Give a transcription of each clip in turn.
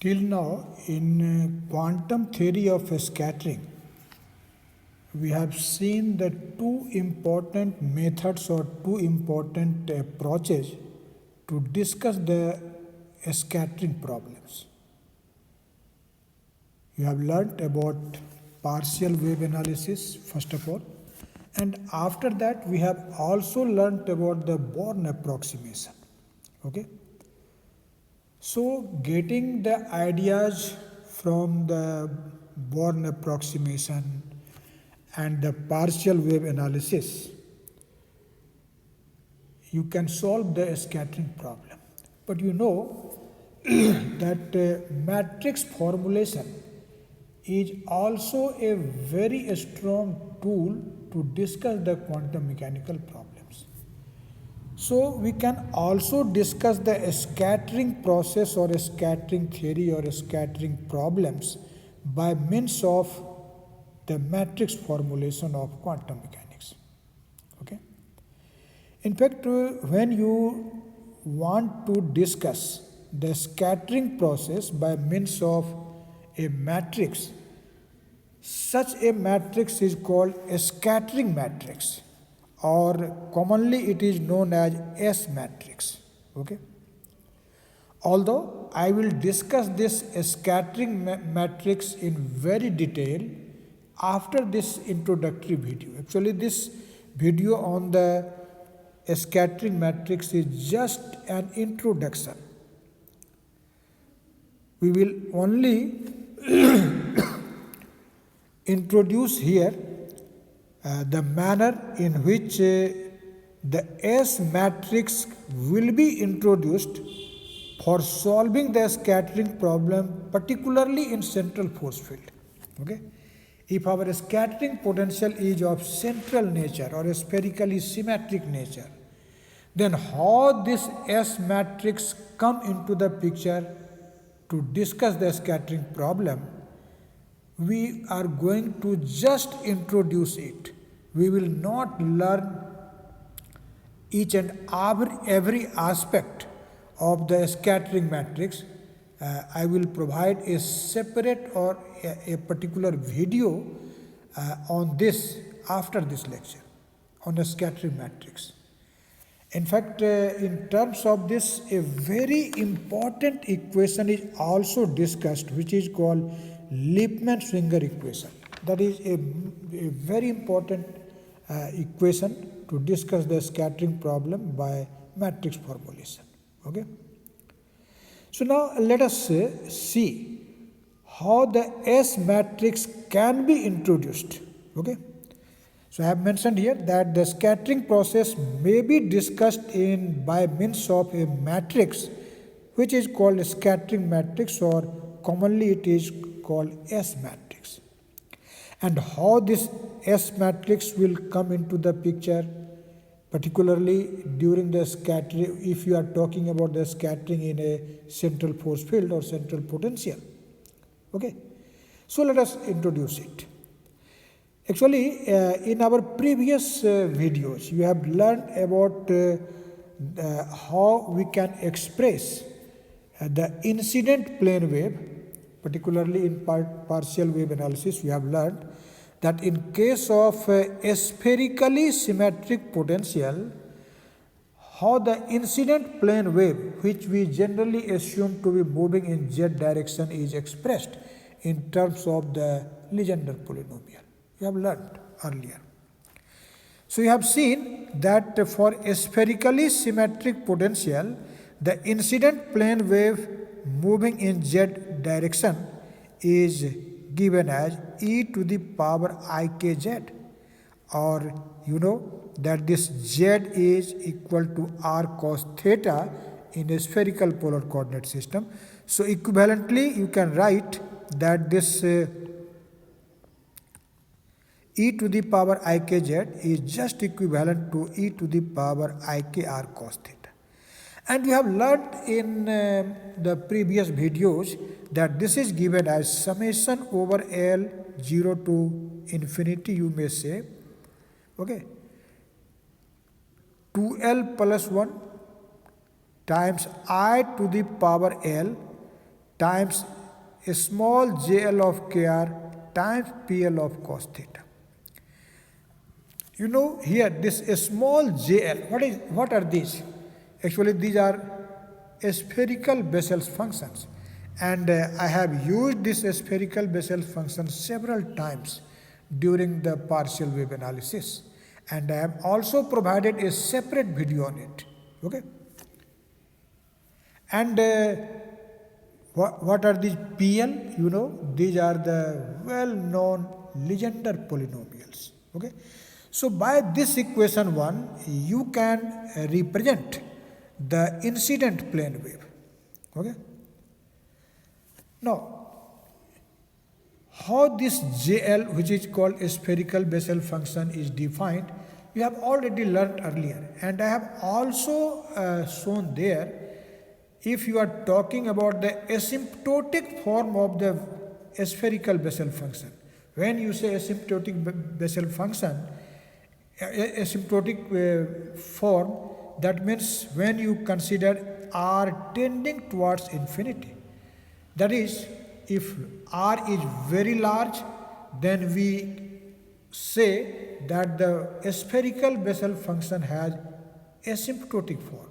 Till now, in quantum theory of scattering, we have seen the two important methods or two important approaches to discuss the scattering problems. You have learnt about partial wave analysis first of all, and after that we have also learnt about the Born approximation. Okay. So, getting the ideas from the Born approximation and the partial wave analysis, you can solve the scattering problem. But you know that matrix formulation is also a very strong tool to discuss the quantum mechanical problems. So we can also discuss the scattering process or scattering theory or scattering problems by means of the matrix formulation of quantum mechanics. Okay. In fact, when you want to discuss the scattering process by means of a matrix, such a matrix is called a scattering matrix, or commonly it is known as S matrix. Okay. Although I will discuss this scattering matrix in very detail after this introductory video. Actually, this video on the scattering matrix is just an introduction. We will only introduce here the manner in which the S matrix will be introduced for solving the scattering problem, particularly in central force field. Okay? If our scattering potential is of central nature or spherically symmetric nature, then how this S matrix come into the picture to discuss the scattering problem, we are going to just introduce it. We will not learn each and every aspect of the scattering matrix. I will provide a separate or a particular video on this after this lecture on the scattering matrix. In fact, in terms of this, a very important equation is also discussed, which is called Lippmann-Schwinger equation. That is a very important equation to discuss the scattering problem by matrix formulation. Okay. So now let us see how the S matrix can be introduced. Okay. So I have mentioned here that the scattering process may be discussed by means of a matrix which is called a scattering matrix, or commonly it is called S matrix. And how this S matrix will come into the picture, particularly during the scattering, if you are talking about the scattering in a central force field or central potential. Okay. So let us introduce it. Actually, in our previous videos, you have learned about how we can express the incident plane wave, particularly in partial wave analysis. We have learned that in case of a spherically symmetric potential, how the incident plane wave, which we generally assume to be moving in z direction, is expressed in terms of the Legendre polynomial. You have learned earlier. So you have seen that for a spherically symmetric potential, the incident plane wave moving in z direction is given as e to the power ikz, or you know that this z is equal to r cos theta in a spherical polar coordinate system. So equivalently you can write that this e to the power ikz is just equivalent to e to the power ikr cos theta. And we have learned in the previous videos that this is given as summation over L 0 to infinity, you may say, okay, 2L plus 1 times I to the power L times a small jl of kr times pl of cos theta. You know here this small jl, what are these? Actually these are spherical Bessel functions, and I have used this spherical Bessel function several times during the partial wave analysis, and I have also provided a separate video on it. Okay, and what are these PL? You know, these are the well-known Legendre polynomials. Okay, so by this equation 1, you can represent the incident plane wave. Okay, now how this JL, which is called a spherical Bessel function, is defined, we have already learned earlier, and I have also shown there. If you are talking about the asymptotic form of the spherical Bessel function, when you say asymptotic Bessel function, asymptotic form, that means when you consider r tending towards infinity. That is, if r is very large, then we say that the spherical Bessel function has asymptotic form.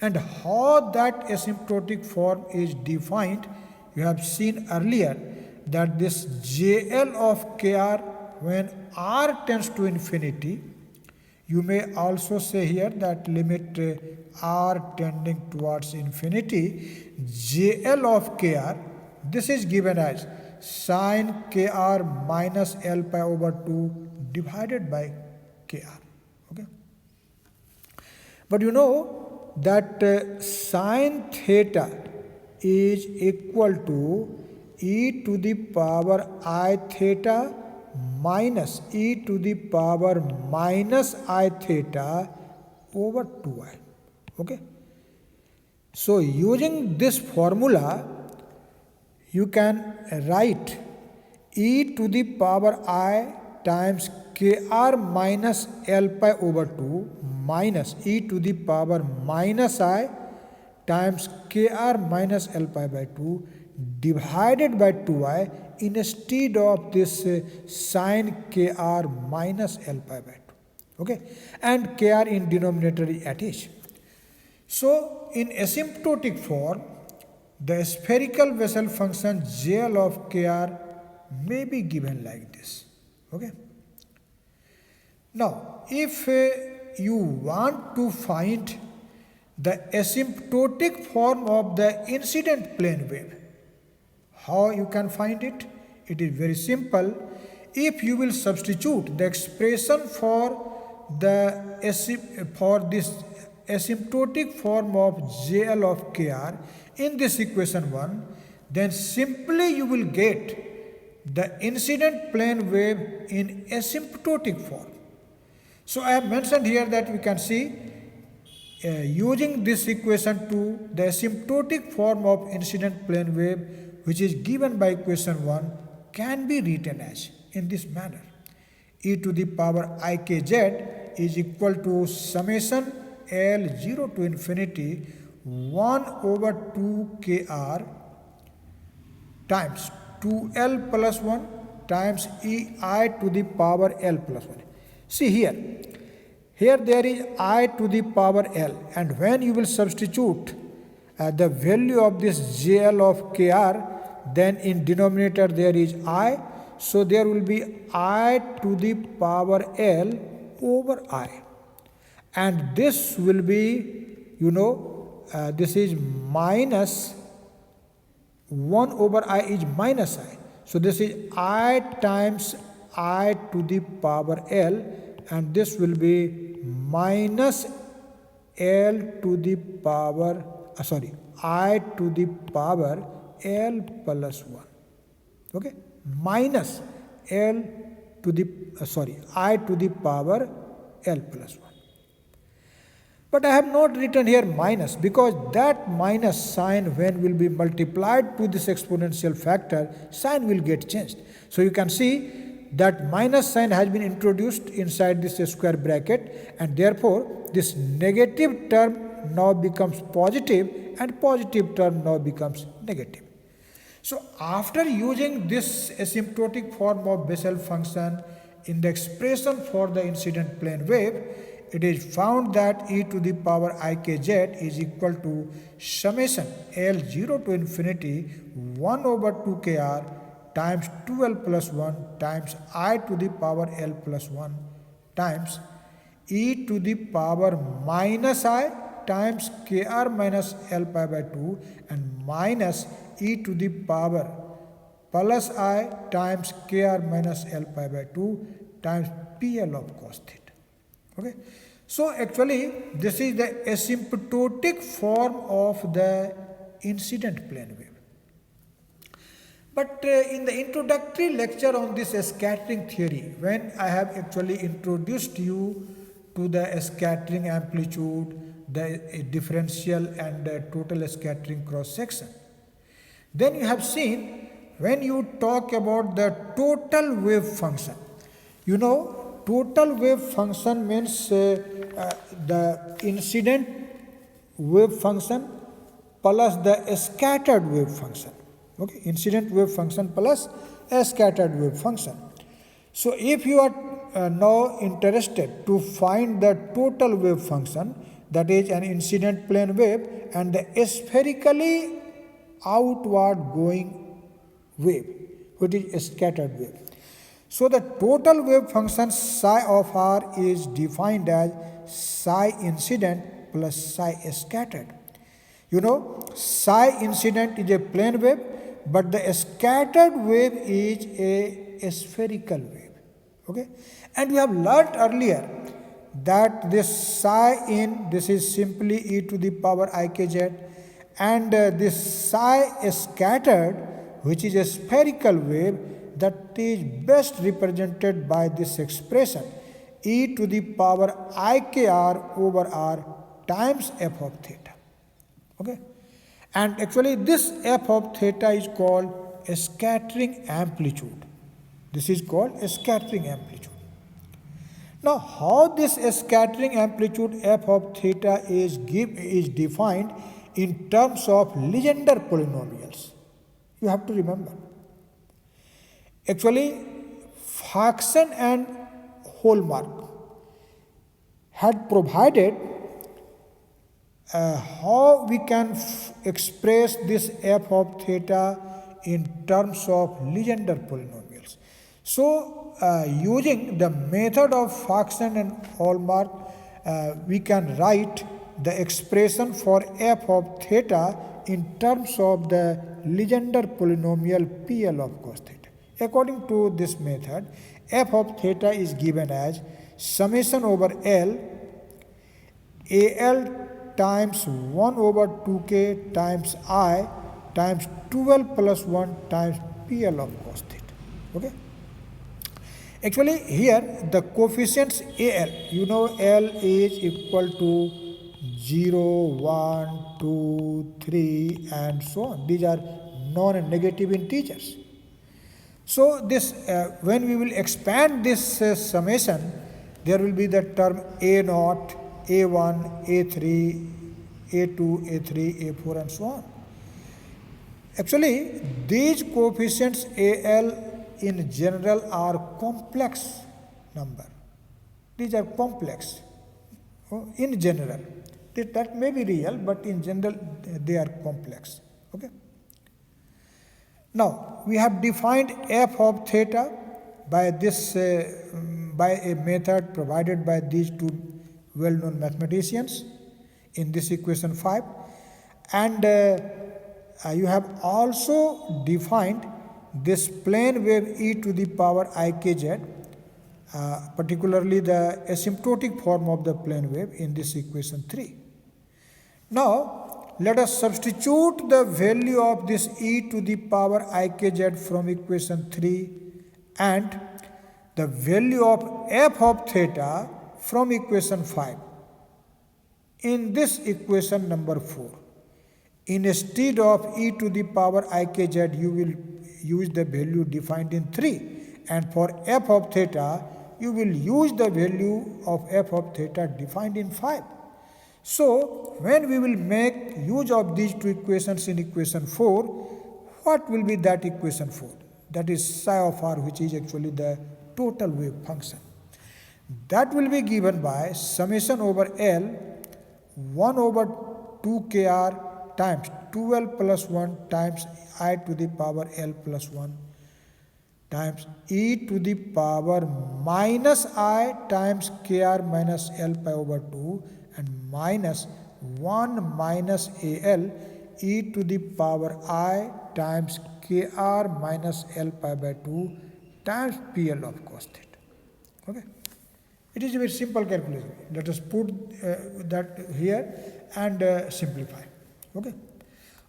And how that asymptotic form is defined, you have seen earlier that this JL of Kr, when r tends to infinity, you may also say here that limit r tending towards infinity, JL of Kr, this is given as sin Kr minus L pi over 2 divided by Kr. Okay? But you know that sin theta is equal to e to the power I theta minus e to the power minus I theta over 2i. Okay? So using this formula, you can write e to the power I times kr minus L pi over 2 minus e to the power minus I times kr minus L pi by 2 divided by 2i instead of this sin kr minus L pi by 2. Okay, and kr in denominator is at h. So in asymptotic form, the spherical Bessel function JL of kr may be given like this. Okay. Now, if you want to find the asymptotic form of the incident plane wave, how you can find it? It is very simple. If you will substitute the expression for this asymptotic form of JL of Kr in this equation 1, then simply you will get the incident plane wave in asymptotic form. So I have mentioned here that we can see using this equation 2, the asymptotic form of incident plane wave, which is given by equation 1, can be written as in this manner. E to the power ikz is equal to summation L 0 to infinity 1 over 2 kr times 2L plus 1 times ei to the power L plus 1. See here there is I to the power L, and when you will substitute the value of this JL of Kr, then in denominator there is I, so there will be I to the power L over I, and this will be, this is minus 1 over I is minus I, so this is I times I to the power L, and this will be minus L to the power, I to the power L plus 1. Okay, minus L to the, I to the power L plus 1. But I have not written here minus, because that minus sign, when will be multiplied to this exponential factor, sign will get changed. So you can see that minus sign has been introduced inside this square bracket, and therefore this negative term now becomes positive and positive term now becomes negative. So after using this asymptotic form of Bessel function in the expression for the incident plane wave, it is found that e to the power ikz is equal to summation L0 to infinity 1 over 2 kr times 2l plus 1 times I to the power l plus 1 times e to the power minus I times kr minus l pi by 2 and minus e to the power plus I times kr minus l pi by 2 times pl of cos theta. Okay. So actually this is the asymptotic form of the incident plane wave. But in the introductory lecture on this scattering theory, when I have actually introduced you to the scattering amplitude, the differential and total scattering cross section, then you have seen when you talk about the total wave function, you know, total wave function means the incident wave function plus the scattered wave function. Okay, incident wave function plus a scattered wave function. So if you are now interested to find the total wave function, that is an incident plane wave and the spherically outward going wave, which is a scattered wave. So the total wave function psi of r is defined as psi incident plus psi scattered. You know, psi incident is a plane wave, but the scattered wave is a spherical wave. Okay, and we have learnt earlier that this psi in, this is simply e to the power ikz, and this psi scattered, which is a spherical wave, that is best represented by this expression e to the power ikr over r times f of theta. Okay, and actually this f of theta is called a scattering amplitude. This is called a scattering amplitude. Now how this scattering amplitude f of theta is defined in terms of Legendre polynomials? You have to remember. Actually, Faxen and Hallmark had provided how we can express this f of theta in terms of Legendre polynomials. So, using the method of Faxen and Hallmark, we can write the expression for f of theta in terms of the Legendre polynomial PL of cos theta. According to this method, f of theta is given as summation over L, AL times 1 over 2k times I times 2l plus 1 times PL of cos theta. Okay? Actually, here the coefficients AL, you know, L is equal to 0, 1, 2, 3 and so on. These are non-negative integers. So this, when we will expand this summation, there will be the term A0, A1, A3, A2, A3, A4 and so on. Actually, these coefficients AL in general are complex number. These are complex in general. That may be real, but in general they are complex. Okay. Now we have defined f of theta by this by a method provided by these two well-known mathematicians in this equation 5, and you have also defined this plane wave e to the power ikz, particularly the asymptotic form of the plane wave in this equation 3. Now let us substitute the value of this e to the power ikz from equation 3 and the value of f of theta from equation 5 in this equation number 4. Instead of e to the power ikz, you will use the value defined in 3, and for f of theta you will use the value of f of theta defined in 5. So when we will make use of these two equations in equation 4, what will be that equation for? That is psi of r, which is actually the total wave function. That will be given by summation over L 1 over 2kr times 2l plus 1 times I to the power L plus 1 times e to the power minus I times kr minus L pi over 2 and minus 1 minus Al e to the power I times kr minus L pi by 2 times PL of cos theta. Okay. It is a very simple calculation. Let us put that here and simplify. Okay.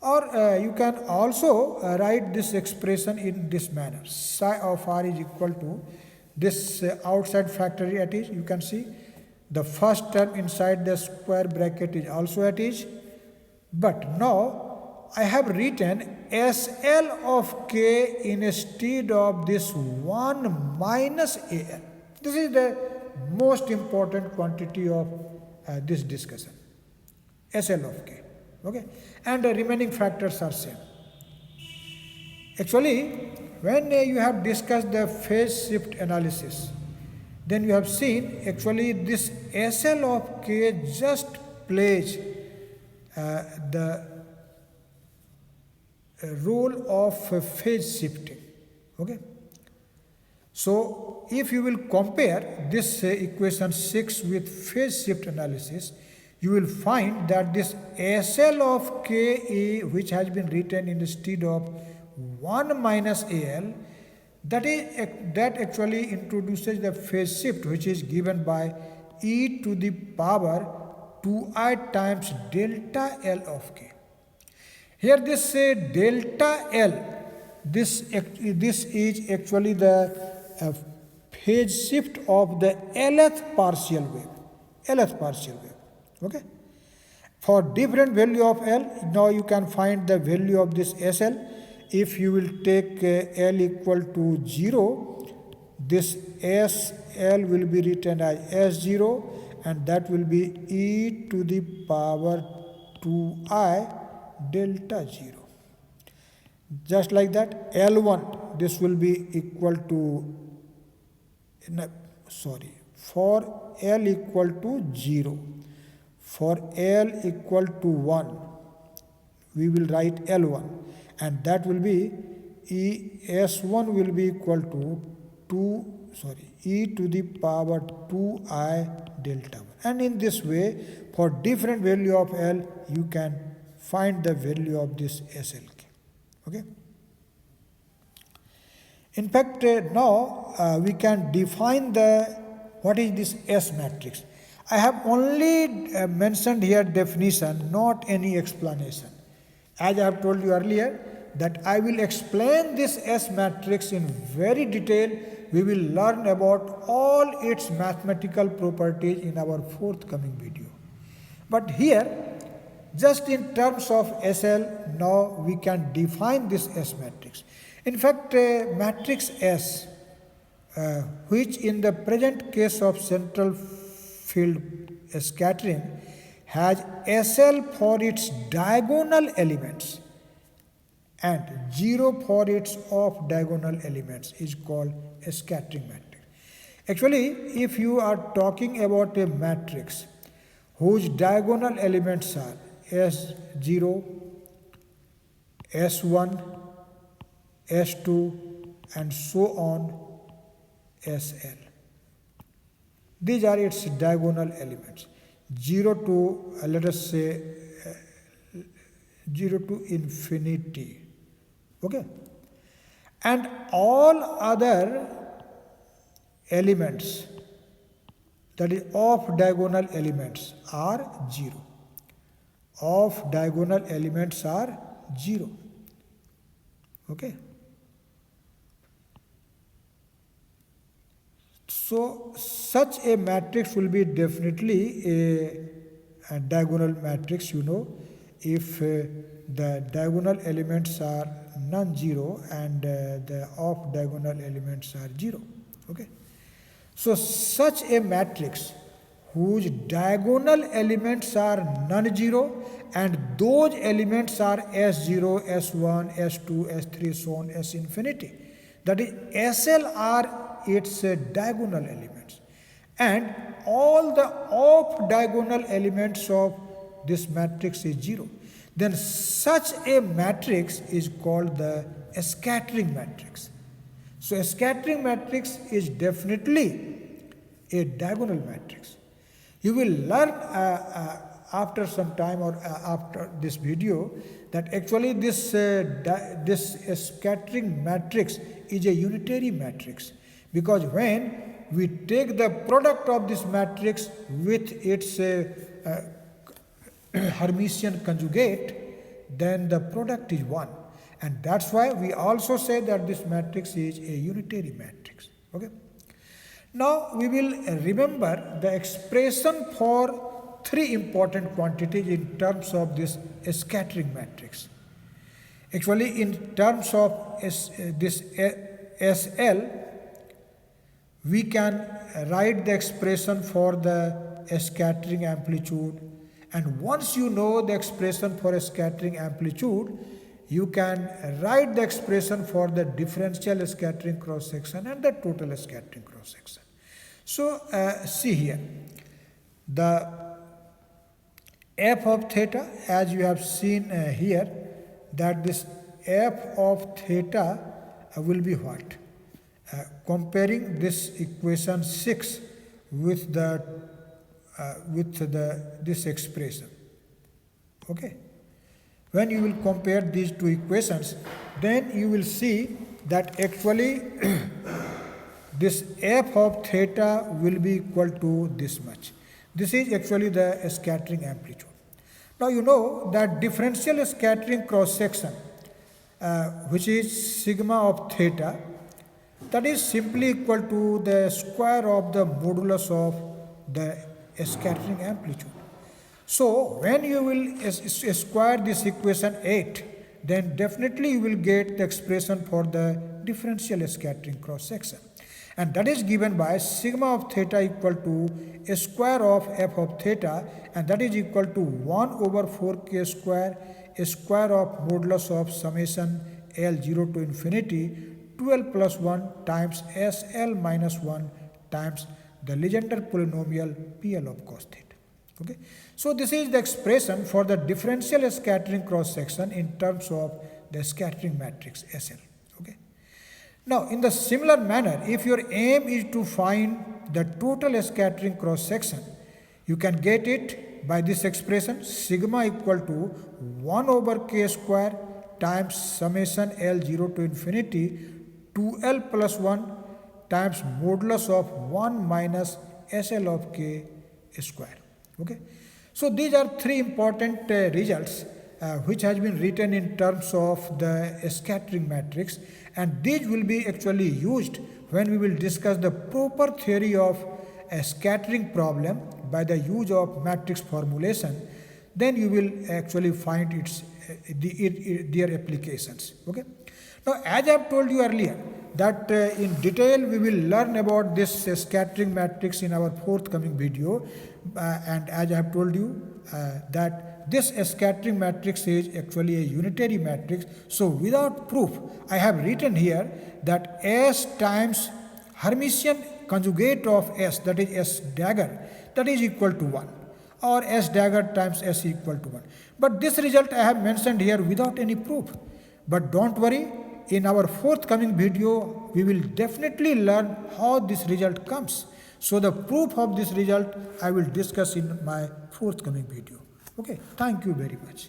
Or you can also write this expression in this manner. Psi of r is equal to this outside factor at each. You can see the first term inside the square bracket is also at each. But now I have written SL of k instead of this 1 minus AL. This is the most important quantity of this discussion. SL of k. Okay, and the remaining factors are same. Actually, when you have discussed the phase shift analysis, then you have seen actually this SL of k just plays the role of phase shifting. Okay. So, if you will compare this equation 6 with phase shift analysis, you will find that this SL of Ke, which has been written instead of 1 minus AL, that actually introduces the phase shift, which is given by e to the power 2I times delta L of K. Here this delta L, this is actually the phase shift of the Lth partial wave. Lth partial wave. Okay. For different value of L, now you can find the value of this SL. If you will take L equal to 0, this SL will be written as S0 and that will be e to the power 2I delta 0. Just like that, L1, this will be equal to, for L equal to 0. For L equal to 1, we will write L1 and that will be S1 will be equal to e to the power 2I delta 1. And in this way, for different value of L, you can find the value of this SLK. Okay. In fact, now we can define what is this S matrix. I have only mentioned here definition, not any explanation. As I have told you earlier, that I will explain this S matrix in very detail. We will learn about all its mathematical properties in our forthcoming video. But here, just in terms of SL, now we can define this S matrix. In fact, matrix S, which in the present case of central field scattering has SL for its diagonal elements and 0 for its off diagonal elements, is called a scattering matrix. Actually, if you are talking about a matrix whose diagonal elements are S0, S1, S2 and so on SL. These are its diagonal elements. 0 to, let us say, 0 to infinity. Okay? And all other elements, that is off diagonal elements, are 0. Off diagonal elements are 0. Okay? So, such a matrix will be definitely a diagonal matrix, if the diagonal elements are non-zero and the off diagonal elements are 0. Okay. So, such a matrix whose diagonal elements are non-zero and those elements are S0, S1, S2, S3, so on, S infinity. That is, SL are its diagonal elements. And all the off diagonal elements of this matrix is 0. Then such a matrix is called the scattering matrix. So a scattering matrix is definitely a diagonal matrix. You will learn after some time or after this video that actually this scattering matrix is a unitary matrix, because when we take the product of this matrix with its Hermitian conjugate, then the product is 1. And that's why we also say that this matrix is a unitary matrix. Okay. Now we will remember the expression for 3 important quantities in terms of this scattering matrix. Actually, in terms of this SL, we can write the expression for the scattering amplitude. And once you know the expression for a scattering amplitude, you can write the expression for the differential scattering cross section and the total scattering cross section. So see here, the f of theta, as you have seen here, that this f of theta will be what? Comparing this equation 6 with this expression. Okay. When you will compare these 2 equations, then you will see that actually this f of theta will be equal to this much. This is actually the scattering amplitude. Now you know that differential scattering cross section, which is sigma of theta, that is simply equal to the square of the modulus of the scattering amplitude. So when you will square this equation 8, then definitely you will get the expression for the differential scattering cross section. And that is given by sigma of theta equal to a square of f of theta, and that is equal to 1 over 4k square, a square of modulus of summation L0 to infinity 12 plus 1 times SL minus 1 times the Legendre polynomial PL of cos theta. Okay. So this is the expression for the differential scattering cross section in terms of the scattering matrix SL. Okay. Now in the similar manner, if your aim is to find the total scattering cross section, you can get it by this expression sigma equal to 1 over k square times summation L0 to infinity 2L plus 1 times modulus of 1 minus SL of k square. Okay. So these are 3 important results which has been written in terms of the scattering matrix, and these will be actually used when we will discuss the proper theory of a scattering problem by the use of matrix formulation. Then you will actually find their applications. Okay. Now as I have told you earlier that in detail we will learn about this scattering matrix in our forthcoming video, and as I have told you that this scattering matrix is actually a unitary matrix. So without proof, I have written here that S times Hermitian conjugate of S, that is S dagger, that is equal to 1, or S dagger times S equal to 1. But this result I have mentioned here without any proof. But don't worry, in our forthcoming video, we will definitely learn how this result comes. So the proof of this result I will discuss in my forthcoming video. Okay, thank you very much.